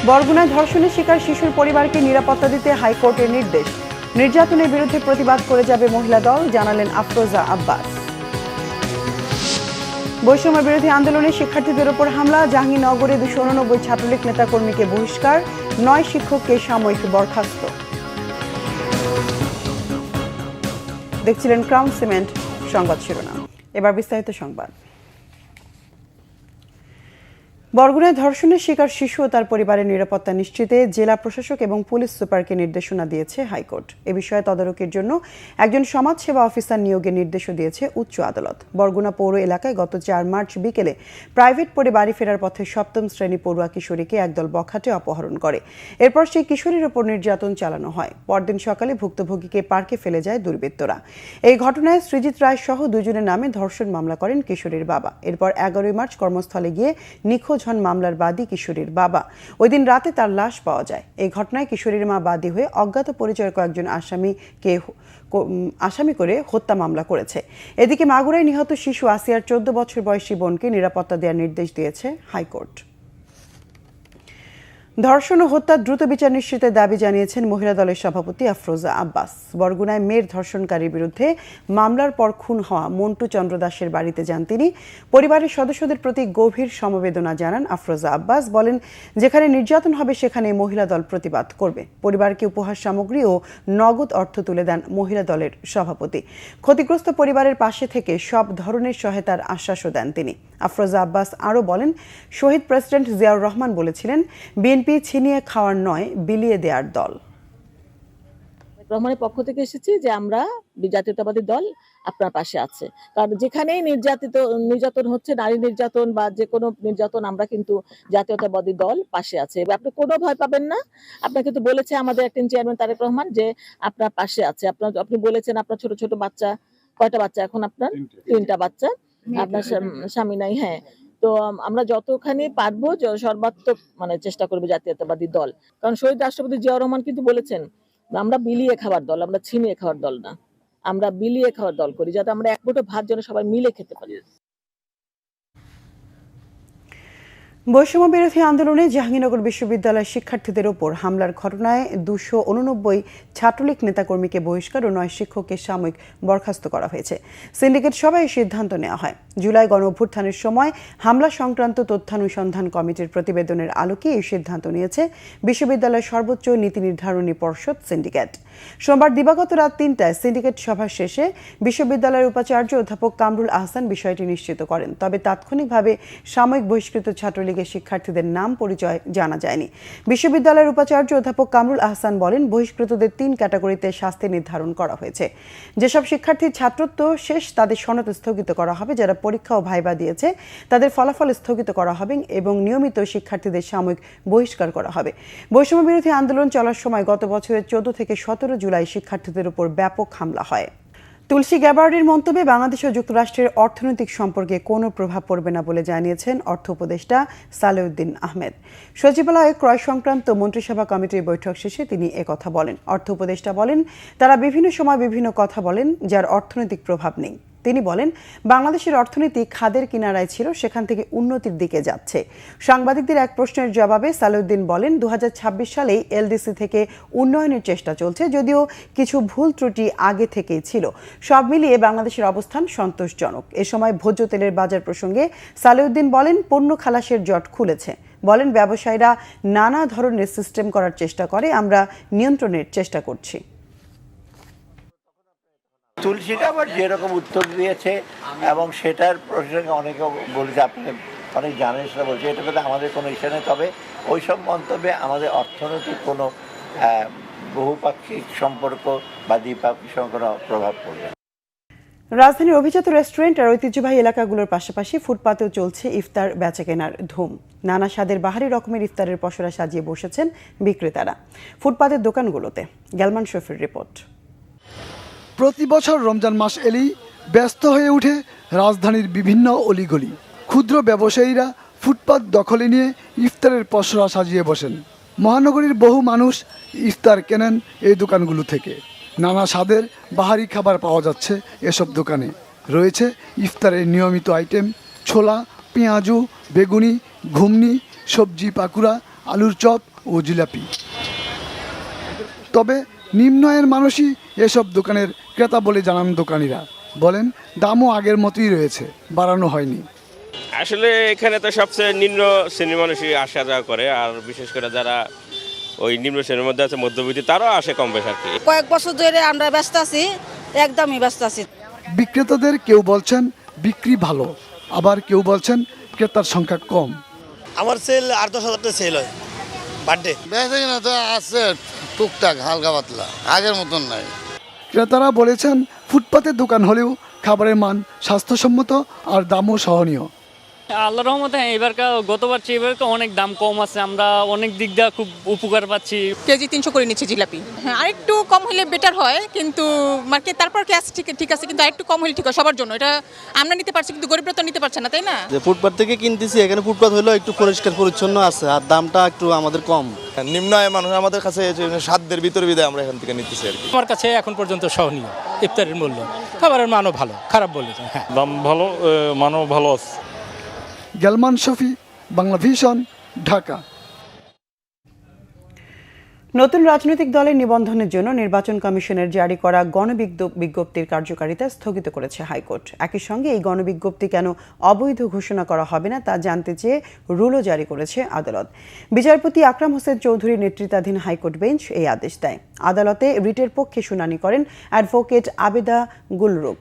বরগুনায় ধর্ষণের শিকার শিশুর পরিবারকে নিরাপত্তা দিতে হাইকোর্টের নির্দেশ। নির্যাতনের বিরুদ্ধে প্রতিবাদ করে যাবে মহিলা দল, জানালেন আফরোজা আব্বাস। বৈষম্য বিরোধী আন্দোলনে শিক্ষার্থীদের ওপর হামলা, জাহাঙ্গীরনগরে 289 ছাত্রলীগ নেতাকর্মীকে বহিষ্কার, 9 শিক্ষককে সাময়িক বরখাস্ত। দেখছিলেন ক্রাউন সিমেন্ট সংবাদ শিরোনাম, এবার বিস্তারিত সংবাদ। বরগুনায় ধর্ষণের শিকার শিশু ও তার পরিবারের নিরাপত্তা নিশ্চিতে জেলা প্রশাসক এবং পুলিশ সুপারকে নির্দেশনা দিয়েছে হাইকোর্ট। এ বিষয়ে তদারকির জন্য একজন সমাজসেবা অফিসার নিয়োগের নির্দেশও দিয়েছে উচ্চ আদালত। বরগুনা পৌর এলাকায় গত 4 মার্চ বিকেলে প্রাইভেট পড়ে বাড়ি ফেরার পথে 7ম শ্রেণী পড়ুয়া কিশোরীকে একদল বখাটে অপহরণ করে। এরপর সেই কিশোরীর ওপর নির্যাতন চালানো হয়। পরদিন সকালে ভুক্তভোগীকে পার্কে ফেলে যায় দুর্বৃত্তরা। এই ঘটনায় সৃজিত রায় সহ 2 জনের নামে ধর্ষণ মামলা করেন কিশোরীর বাবা। এরপর 11 মার্চ কর্মস্থলে গিয়ে নিখোঁজ হন মামলার বাদী কিশোরীর বাবা। ওই দিন রাতে তার লাশ পাওয়া যায়। এই ঘটনায় কিশোরীর মা বাদী হয়ে অজ্ঞাত পরিচয়ের কয়েকজন আসামি করে হত্যা মামলা করেছে। এদিকে মাগুরায় নিহত শিশু আসিয়ার 14 বছর বয়সী বোনকে নিরাপত্তা দেওয়ার নির্দেশ দিয়েছে হাইকোর্ট। ধর্ষণ ও হত্যার দ্রুত বিচার নিশ্চিতের দাবি জানিয়েছেন মহিলা দলের সভাপতি আফরোজা আব্বাস। বরগুনায় মেয়ের ধর্ষণকারীর বিরুদ্ধে মামলার পর খুন হওয়া মন্টু চন্দ্র দাসের বাড়িতে যান তিনি। পরিবারের সদস্যদের প্রতি গভীর সমবেদনা জানান আফরোজা আব্বাস। বলেন, যেখানে নির্যাতন হবে সেখানে মহিলা দল প্রতিবাদ করবে। পরিবারকে উপহার সামগ্রী ও নগদ অর্থ তুলে দেন মহিলা দলের সভাপতি। ক্ষতিগ্রস্ত পরিবারের পাশে থেকে সব ধরনের সহায়তার আশ্বাসও দেন তিনি। আফরোজা আব্বাস আরও বলেন, শহীদ প্রেসিডেন্ট জিয়াউর রহমান বলেছিলেন, বিএনপি ছিনিয়ে খাওয়ার নয়, বিলিয়ে দেওয়ার দল। রহমানের পক্ষ থেকে এসেছি যে আমরা জাতীয়তাবাদী দল আপনার পাশে আছে। কারণ যেখানেই নির্যাতন হচ্ছে, নারী নির্যাতন বা যে কোনো নির্যাতন, আমরা কিন্তু জাতীয়তাবাদী দল পাশে আছে। আপনি কোনো ভয় পাবেন না। আপনাকে কিন্তু বলেছে আমাদের অ্যাক্টিং চেয়ারম্যান তারেক রহমান যে আপনার পাশে আছে। আপনি বলেছেন আপনার ছোট ছোট বাচ্চা, কয়টা বাচ্চা এখন আপনার? 3টা বাচ্চা, আপনার স্বামী নাই। হ্যাঁ, তো আমরা যতখানি পারবো সর্বাত্মক চেষ্টা করবো জাতীয়তাবাদী দল। কারণ শহীদ রাষ্ট্রপতি জিয়াউর রহমান কিন্তু বলেছেন আমরা বিলিয়ে খাওয়ার দল, আমরা ছিনিয়ে খাওয়ার দল না, আমরা বিলিয়ে খাওয়ার দল করি, যাতে আমরা এক মুঠো ভাত যেন সবাই মিলে খেতে পারি। বৈষম্য বিরোধী আন্দোলনে জাহাঙ্গীরনগর বিশ্ববিদ্যালয়ের শিক্ষার্থীদের ওপর হামলার ঘটনায় 289 ছাত্রলীগ নেতাকর্মীকে বহিষ্কার ও 9 শিক্ষককে সাময়িক বরখাস্ত করা হয়েছে। সিন্ডিকেট সভায় সিদ্ধান্ত নেওয়া হয়। জুলাই গণ অভ্যুত্থানের সময় হামলা সংক্রান্ত তথ্যানুসন্ধান কমিটির প্রতিবেদনের আলোকে এই সিদ্ধান্ত নিয়েছে বিশ্ববিদ্যালয়ের সর্বোচ্চ নীতি নির্ধারণী পর্ষদ সিন্ডিকেট। সোমবার দিবাগত রাত 3টায় সিন্ডিকেট সভা শেষে বিশ্ববিদ্যালয়ের উপাচার্য অধ্যাপক কামরুল আহসান বিষয়টি নিশ্চিত করেন। তবে তাৎক্ষণিকভাবে সাময়িক বহিষ্কৃত ছাত্রলীগের শিক্ষার্থীদের নাম পরিচয় জানা যায়নি। বিশ্ববিদ্যালয়ের উপাচার্য অধ্যাপক কামরুল আহসান বলেন, বহিষ্কৃতদের 3 ক্যাটাগরিতে শাস্তি নির্ধারণ করা হয়েছে। যেসব শিক্ষার্থীর ছাত্রত্ব শেষ তাদের সনদ স্থগিত করা হবে, যারা পরীক্ষা ও ভাইবা দিয়েছে তাদের ফলাফল স্থগিত করা হবে এবং নিয়মিত শিক্ষার্থীদের সাময়িক বহিষ্কার করা হবে। বৈষম্য বিরোধী আন্দোলন চলার সময় গত বছরের 14 থেকে 17 জুলাই শিক্ষার্থীদের উপর ব্যাপক হামলা হয়। তুলসী গ্যাবার্ডের মন্তব্যে বাংলাদেশ ও যুক্তরাষ্ট্রের অর্থনৈতিক সম্পর্কে কোনো প্রভাব পড়বে না বলে জানিয়েছেন অর্থ উপদেষ্টা সালেউদ্দিন আহমেদ। সচিবালয়ে ক্রয় সংক্রান্ত মন্ত্রিসভা কমিটির বৈঠক শেষে তিনি একথা বলেন। অর্থ উপদেষ্টা বলেন, তারা বিভিন্ন সময় বিভিন্ন কথা বলেন যার অর্থনৈতিক প্রভাব নেই। তিনি বলেন, বাংলাদেশের অর্থনীতি খাদের কিনারায় ছিল, সেখান থেকে উন্নতির দিকে যাচ্ছে। সাংবাদিকদের এক প্রশ্নের জবাবে সালেউদ্দিন বলেন, 2026 সালেই এলডিসি থেকে উন্নয়নের চেষ্টা চলছে, যদিও কিছু ভুল ত্রুটি আগে থেকেই ছিল। সব মিলিয়ে বাংলাদেশের অবস্থান সন্তোষজনক। এ সময় ভোজ্য তেলের বাজার প্রসঙ্গে সালেউদ্দিন বলেন, পণ্য খালাসের জট খুলেছে। বলেন, ব্যবসায়ীরা নানা ধরনের সিস্টেম করার চেষ্টা করে, আমরা নিয়ন্ত্রণের চেষ্টা করছি। তুলসী গ্যাবার্ড যেরকম উত্তর দিয়েছে এবং সেটার প্রসঙ্গে অনেকে বলেছে, আপনি অনেক জানেন, সেটা বলছে, এটা কিন্তু আমাদের কোনো ইস্যু নেই। তবে ওইসব মন্তব্যে আমাদের অর্থনৈতিক কোনো বহুপাক্ষিক সম্পর্ক বা দ্বিপাক্ষিক কোনো প্রভাব পড়বে। রাজধানীর অভিজাত রেস্টুরেন্ট আর ঐতিহ্যবাহী এলাকাগুলোর পাশাপাশি ফুটপাতেও চলছে ইফতার বেচাকেনার ধুম। নানা স্বাদের বাহারি রকমের ইফতারের পসরা সাজিয়ে বসেছেন বিক্রেতারা ফুটপাতের দোকানগুলোতে। গ্যালমান শফির রিপোর্ট। প্রতি বছর রমজান মাস এলেই ব্যস্ত হয়ে ওঠে রাজধানীর বিভিন্ন অলিগলি। ক্ষুদ্র ব্যবসায়ীরা ফুটপাত দখলে নিয়ে ইফতারের পসরা সাজিয়ে বসেন। মহানগরীর বহু মানুষ ইফতার কেনেন এই দোকানগুলো থেকে। নানা স্বাদের বাহারি খাবার পাওয়া যাচ্ছে এসব দোকানে। রয়েছে ইফতারের নিয়মিত আইটেম, ছোলা, পেঁয়াজু, বেগুনি, ঘুমনি, সবজি পাকুড়া, আলুর চপ, ও জিলাপি। তবে নিম্ন আয়ের মানুষই এসব দোকানের ক্রেতা বলে জানান দোকানিরা। বলেন দামও আগের মতোই রয়েছে, বাড়ানো হয়নি। আসলে এখানে তো সবচেয়ে নিম্ন শ্রেণীর মানুষই আসা যাওয়া করে, আর বিশেষ করে যারা ওই নিম্ন শ্রেণীর মধ্যে আছে, মধ্যবিত্ত, তারাও আসে কম বেশ আর কি। কয়েক বছর ধরে আমরা ব্যস্ত আছি, একদমই ব্যস্ত আছি। বিক্রেতাদের কেউ বলছেন বিক্রি ভালো, আবার কেউ বলছেন ক্রেতার সংখ্যা কম। আমার সেল 8-10 হাজার সেল হয় বার্থডে। বেঁচে কিনা তো আছে টুকটাক হালকা পাতলা, আগের মতন নাই। ক্রেতারা বলেছেন ফুটপাতের দোকান হলেও খাবারের মান স্বাস্থ্যসম্মত আর দামও সহনীয়। আল্লাহর রহমতে এবারকার গতবার চেয়ে এবারকার অনেক দাম কম আছে, আমরা অনেক দিক দিয়ে খুব উপকার পাচ্ছি। কেজি 300 করে নিচ্ছে জিলাপি। হ্যাঁ, আরেকটু কম হলে বেটার হয়, কিন্তু মার্কেট তারপর ক্যাশ ঠিক আছে, কিন্তু আরেকটু কম হলে ঠিক হয় সবার জন্য। এটা আমরা নিতে পারছি, কিন্তু গরিবরা তো নিতে পারছে না, তাই না? যে ফুটপাত থেকে কিনতেছি, এখানে ফুটপাত হলেও একটু পরিষ্কার পরিচ্ছন্ন আছে আর দামটা একটু আমাদের কম। নিম্ন আয়ের মানুষ আমাদের কাছে সাধ্যের ভিতরে বিদায় আমরা এখান থেকে নিতেছি আর কি। আমার কাছে এখন পর্যন্ত সহনীয় ইফতারের মূল্য, খাবারের মানও ভালো, খারাপ বললে হ্যাঁ দাম ভালো, মানও ভালো আছে। গেলমান শফি, বাংলা ভিশন, ঢাকা। নতুন রাজনৈতিক দলের নিবন্ধনের জন্য নির্বাচন কমিশনের জারি করা গণবিজ্ঞপ্তির কার্যকারিতা স্থগিত করেছে হাইকোর্ট। একই সঙ্গে এই গণবিজ্ঞপ্তি কেন অবৈধ ঘোষণা করা হবে না তা জানতে চেয়ে রুলও জারি করেছে আদালত। বিচারপতি আকরাম হোসেন চৌধুরীর নেতৃত্বাধীন হাইকোর্ট বেঞ্চ এই আদেশ দেয়। আদালতে রিটের পক্ষে শুনানি করেন অ্যাডভোকেট আবেদা গুলরুখ।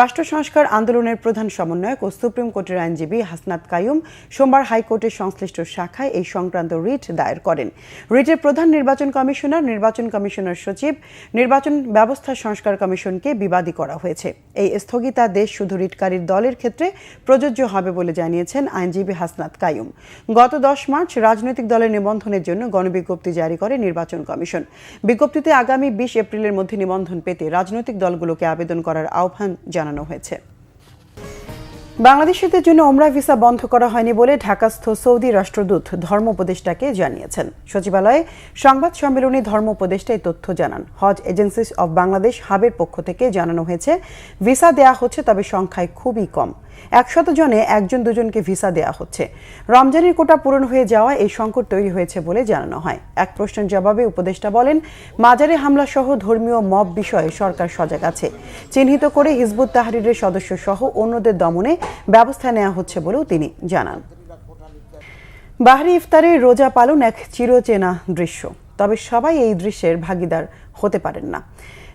রাষ্ট্র সংস্কার আন্দোলনের প্রধান সমন্বয়ক ও সুপ্রিম কোর্টের আইনজীবী হাসনাত কাইয়ুম সোমবার হাইকোর্টের সংশ্লিষ্ট শাখায় এই সংক্রান্ত রিট দায়ের করেন। রিটের প্রধান নির্বাচন কমিশনার, নির্বাচন কমিশনার সচিব, নির্বাচন ব্যবস্থা সংস্কার কমিশনকে বিবাদী করা হয়েছে। এই স্থগিতাদেশ শুধু রিটকারীর দলের ক্ষেত্রে প্রযোজ্য হবে বলে জানিয়েছেন আইনজীবী হাসনাত কাইয়ুম। গত 10 মার্চ রাজনৈতিক দলের নিবন্ধনের জন্য গণবিজ্ঞপ্তি জারি করে নির্বাচন কমিশন। বিজ্ঞপ্তিতে আগামী 20 এপ্রিলের মধ্যে নিবন্ধন পেতে রাজনৈতিক দলগুলোকে আবেদন করার আহ্বান জানানো হয়েছে। বাংলাদেশিদের জন্য ওমরা ভিসা বন্ধ করা হয়নি বলে ঢাকাস্থ সৌদি রাষ্ট্রদূত ধর্ম উপদেষ্টাকে জানিয়েছেন। সচিবালয়ে সংবাদ সম্মেলনে ধর্ম উপদেষ্টা এই তথ্য জানান। হজ এজেন্সিস অব বাংলাদেশ হাবের পক্ষ থেকে জানানো হয়েছে ভিসা দেয়া হচ্ছে, তবে সংখ্যায় খুবই কম। 100 জনে 1-2জনকে ভিসা দেয়া হচ্ছে। রমজানের কোটা পূরণ হয়ে যাওয়া এই সংকট তৈরি হয়েছে বলে জানানো হয়। এক প্রশ্নের জবাবে উপদেষ্টা বলেন, মাজারে হামলা সহ ধর্মীয় মব বিষয়ে সরকার সজাগ আছে। চিহ্নিত করে হিজবুত তাহরিরের সদস্য সহ অন্যদের দমনে ব্যবস্থা নেওয়া হচ্ছে বলেও তিনি জানান। বাহরি ইফতারে রোজা পালন এক চিরচেনা দৃশ্য, তবে সবাই এই দৃশ্যের ভাগীদার হতে পারেন না।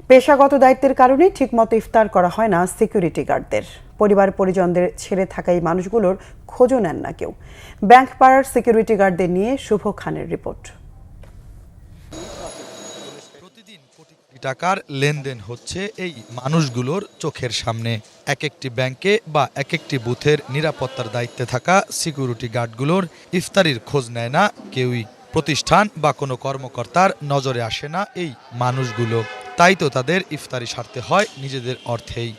পেশাগত দায়িত্বের কারণে ঠিকমতো ইফতার করা হয় না সিকিউরিটি গার্ডদের। পরিবার পরিজনদের ছেড়ে থাকা এই মানুষগুলোর খোঁজও নেন না কেউ। ব্যাংক পাড়ার সিকিউরিটি গার্ডদের নিয়ে শুভ খানের রিপোর্ট। প্রতিদিন কোটি কোটি টাকার লেনদেন হচ্ছে এই মানুষগুলোর চোখের সামনে। এক একটি ব্যাংকে বা এক একটি বুথের নিরাপত্তার দায়িত্বে থাকা সিকিউরিটি গার্ডগুলোর ইফতারির খোঁজ নেয় না কেউই। প্রতিষ্ঠান বা কোনো কর্মকর্তার নজরে আসে না এই মানুষগুলো, তাই তো তাদের ইফতারি সারতে হয় নিজেদের অর্থেই।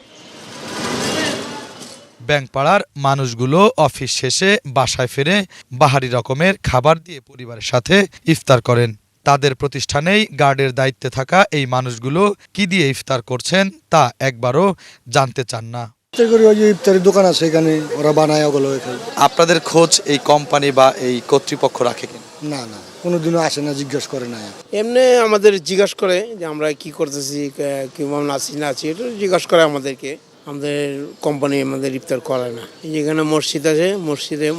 ব্যাংকপাড়ার মানুষগুলো অফিস শেষে বাসায় ফিরে বাহারি রকমের খাবার দিয়ে পরিবারের সাথে ইফতার করেন। তাদের প্রতিষ্ঠানেই গার্ডের দায়িত্বে থাকা এই মানুষগুলো কি দিয়ে ইফতার করছেন তা একবারও জানতে চান না। ইফতারের দোকান আছে, এখানে ওরা বানায় ওগুলো। আপনাদের খোঁজ এই কোম্পানি বা এই কর্তৃপক্ষ রাখে কিনা? না না, কোনোদিনও আসে না, জিজ্ঞেস করে না। এমনি আমাদের জিজ্ঞাসা করে যে আমরা কি করতেছি, কেমন আছি না আছি, এটা জিজ্ঞাসা করে আমাদেরকে। আমাদের কোম্পানি আমাদের ইফতার করায় না। যেখানে মসজিদ আছে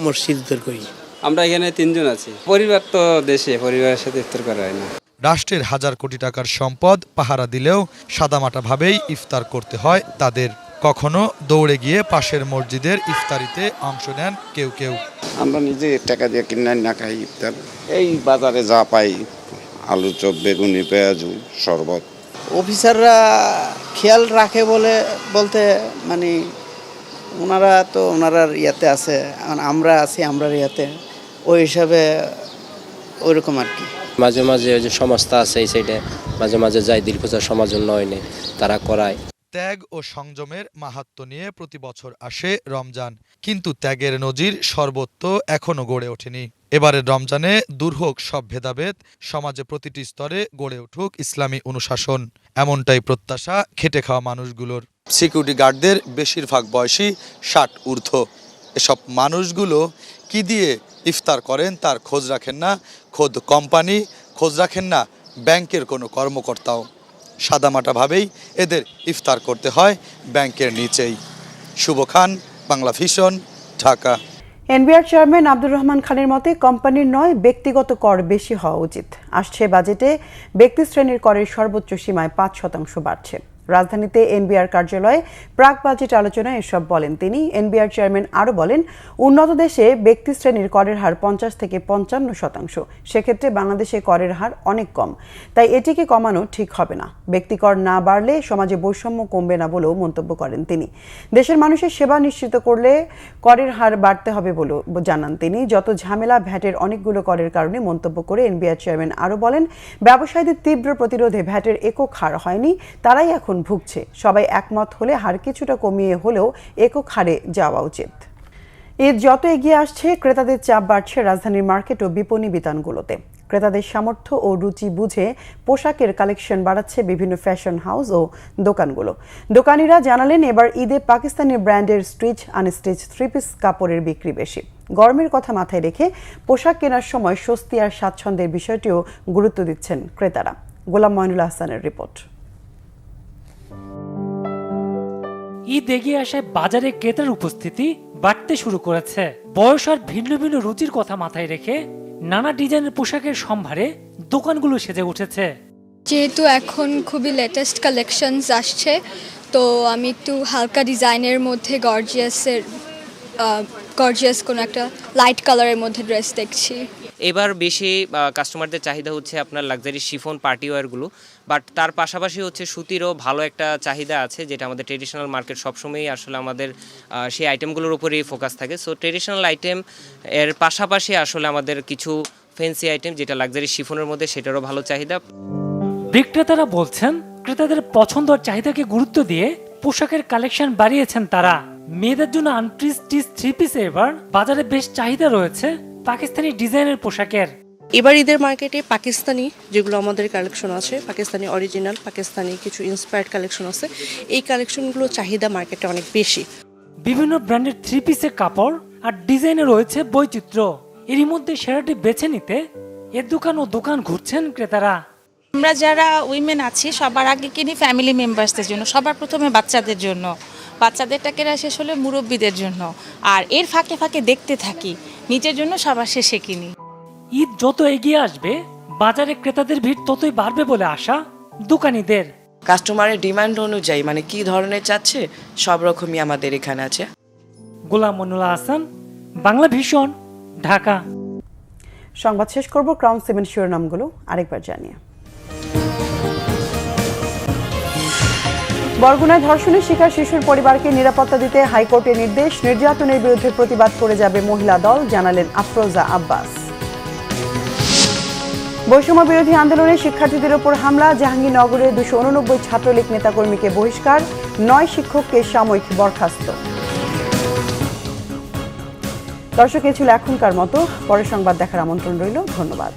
মসজিদ ইফতার করি। আমরা এখানে 3 জন আছি, পরিবার তো দেশে, পরিবারের সাথে ইফতার করা হয় না। রাষ্ট্রের হাজার কোটি টাকার সম্পদ পাহারা দিলেও সাদামাটাভাবেই ইফতার করতে হয় তাদের। কখনো দৌড়ে গিয়ে পাশের মসজিদের ইফতারিতে অংশ নেন কেউ কেউ। আমরা নিজে টাকা দিয়ে কিনে না খাই ইফতার, এই বাজারে যা পাই, আলু চপ, বেগুনি, পেঁয়াজ, শরবত। অফিসাররা খেয়াল রাখে বলতে মানে ওনারা তো ওনারার ইয়াতে আছে, আমরা আছি আমরার ইয়াতে, ওই হিসাবে ওইরকম আর কি। মাঝে মাঝে ওই যে সংস্থা আছে এই সাইডে, মাঝে মাঝে যাই দীর্ঘচার সমাজ উন্নয়নে, তারা করায়। ত্যাগ ও সংযমের মাহাত্ম্য নিয়ে প্রতি বছর আসে রমজান, কিন্তু ত্যাগের নজির সর্বত্র এখনো গড়ে ওঠেনি। এবারের রমজানে দূর হোক সব ভেদাভেদ, সমাজে প্রতিটি স্তরে গড়ে উঠুক ইসলামী অনুশাসন, এমনটাই প্রত্যাশা খেটে খাওয়া মানুষগুলোর। সিকিউরিটি গার্ডদের বেশিরভাগ বয়সী 60 ঊর্ধ্ব। এসব মানুষগুলো কি দিয়ে ইফতার করেন তার খোঁজ রাখেন না খোদ কোম্পানি, খোঁজ রাখেন না ব্যাংকের কোনো কর্মকর্তাও। সাদামাটাভাবেই এদের ইফতার করতে হয় ব্যাংকের নিচেই। Shubho Khan, Bangla Vision, Dhaka. NBR chairman Abdur Rahman খানের মতে কোম্পানির নয় ব্যক্তিগত কর বেশি হওয়া উচিত। আসছে বাজেটে ব্যক্তি শ্রেণীর করের সর্বোচ্চ সীমায় ৫% বাড়ছে। রাজধানীতে এনবিআর কার্যালয়ে প্রাক বাজেট আলোচনায় এসব বলেন তিনি। এনবিআর চেয়ারম্যান আরও বলেন, উন্নত দেশে ব্যক্তি শ্রেণীর করের হার ৫০ থেকে ৫৫%। সেক্ষেত্রে বাংলাদেশে করের হার অনেক কম, তাই এটিকে কমানো ঠিক হবে না। ব্যক্তি কর না বাড়লে সমাজে বৈষম্য কমবে না বলেও মন্তব্য করেন তিনি। দেশের মানুষের সেবা নিশ্চিত করলে করের হার বাড়তে হবে বলেও জানান তিনি। যত ঝামেলা ভ্যাটের অনেকগুলো করের কারণে মন্তব্য করে এনবিআর চেয়ারম্যান আরও বলেন, ব্যবসায়ীদের তীব্র প্রতিরোধে ভ্যাটের একক হার হয়নি, তারাই এখন ভুগছে। সবাই একমত হলে হার কিছুটা কমিয়ে হলেও একক হারে যাওয়া উচিত। ঈদ যত এগিয়ে আসছে ক্রেতাদের চাপ বাড়ছে রাজধানীর মার্কেট ও বিপণী বিতানগুলোতে। ক্রেতাদের সামর্থ্য ও রুচি বুঝে পোশাকের কালেকশন বাড়াচ্ছে বিভিন্ন ফ্যাশন হাউস ও দোকানগুলো। দোকানিরা জানালেন, এবার ঈদে পাকিস্তানি ব্র্যান্ডের স্টিচ আনস্টিচ 3-পিস কাপড়ের বিক্রি বেশি। গরমের কথা মাথায় রেখে পোশাক কেনার সময় স্বস্তি আর স্বাচ্ছন্দ্যের বিষয়টিও গুরুত্ব দিচ্ছেন ক্রেতারা। গোলাম মঈনুল হাসানের রিপোর্ট। ঈদ এগিয়ে আসায় বাজারে ক্রেতার উপস্থিতি বাড়তে শুরু করেছে। বয়স আর ভিন্ন ভিন্ন রুচির কথা মাথায় রেখে নানা ডিজাইনের পোশাকের সম্ভারে দোকানগুলো সেজে উঠেছে। যেহেতু এখন খুবই লেটেস্ট কালেকশনস আসছে, তো আমি একটু হালকা ডিজাইনের মধ্যে গর্জিয়াস কোনো একটা লাইট কালারের মধ্যে ড্রেস দেখছি। এবার বেশি কাস্টমারদের চাহিদা হচ্ছে আপনার লাক্সারি শিফন পার্টি ওয়্যারগুলো, বাট তার পাশাপাশি হচ্ছে সুতিরও ভালো একটা চাহিদা আছে, যেটা আমাদের ট্রেডিশনাল মার্কেট সবসময়ই আসলে আমাদের সেই আইটেমগুলোর উপরেই ফোকাস থাকে। সো ট্রেডিশনাল আইটেম এর পাশাপাশি আসলে আমাদের কিছু ফ্যান্সি আইটেম যেটা লাক্সারি শিফনের মধ্যে, সেটারও ভালো চাহিদা। বিক্রেতারা বলছেন, ক্রেতাদের পছন্দ আর চাহিদাকে গুরুত্ব দিয়ে পোশাকের কালেকশন বাড়িয়েছেন তারা। মেয়েদের জন্য আনস্টিচ 3-পিসে এবার বাজারে বেশ চাহিদা রয়েছে পাকিস্তানি ডিজাইনের পোশাকের। এবার ঈদের মার্কেটে পাকিস্তানি যেগুলো আমাদের কালেকশন আছে, পাকিস্তানি অরিজিনাল, পাকিস্তানি কিছু ইন্সপায়ার্ড কালেকশন আছে, এই কালেকশনগুলো চাহিদা মার্কেটে অনেক বেশি। বিভিন্ন ব্র্যান্ডের 3-পিসে কাপড় আর ডিজাইনে রয়েছে বৈচিত্র্য। এরই মধ্যে সেরাটি বেছে নিতে এ দোকান ও দোকান ঘুরছেন ক্রেতারা। আমরা যারা উইমেন আছি সবার আগে কিনি ফ্যামিলি মেম্বার্সদের জন্য, সবার প্রথমে বাচ্চাদের জন্য, বাচ্চাদেরটা কেনা শেষ হলে মুরব্বীদের জন্য, আর এর ফাঁকে ফাঁকে দেখতে থাকি, নিজের জন্য সবার শেষে কিনি। ঈদ যত এগিয়ে আসবে বাজারে ক্রেতাদের ভিড় ততই বাড়বে বলে আশা দোকানীদের। কাস্টমারের ডিমান্ড অনুযায়ী মানে কি ধরনের চাচ্ছে সব রকমই আমাদের এখানে আছে। গোলাম মঈনুল হাসান, বাংলা ভিশন, ঢাকা। সংবাদ শেষ করব ক্রাউন সিমেন্ট শিরোনামগুলো আরেকবার জানিয়ে। বরগুনায় ধর্ষণের শিকার শিশুর পরিবারকে নিরাপত্তা দিতে হাইকোর্টের নির্দেশ। নির্যাতনের বিরুদ্ধে প্রতিবাদ করে যাবে মহিলা দল, জানালেন আফরোজা আব্বাস। বৈষম্য বিরোধী আন্দোলনে শিক্ষার্থীদের ওপর হামলা, জাহাঙ্গীরনগরে 289 ছাত্রলীগ নেতাকর্মীকে বহিষ্কার, 9 শিক্ষককে সাময়িক বরখাস্ত। দর্শক, এ ছিল এখনকার মতো। পরের সংবাদ দেখার আমন্ত্রণ রইল। ধন্যবাদ।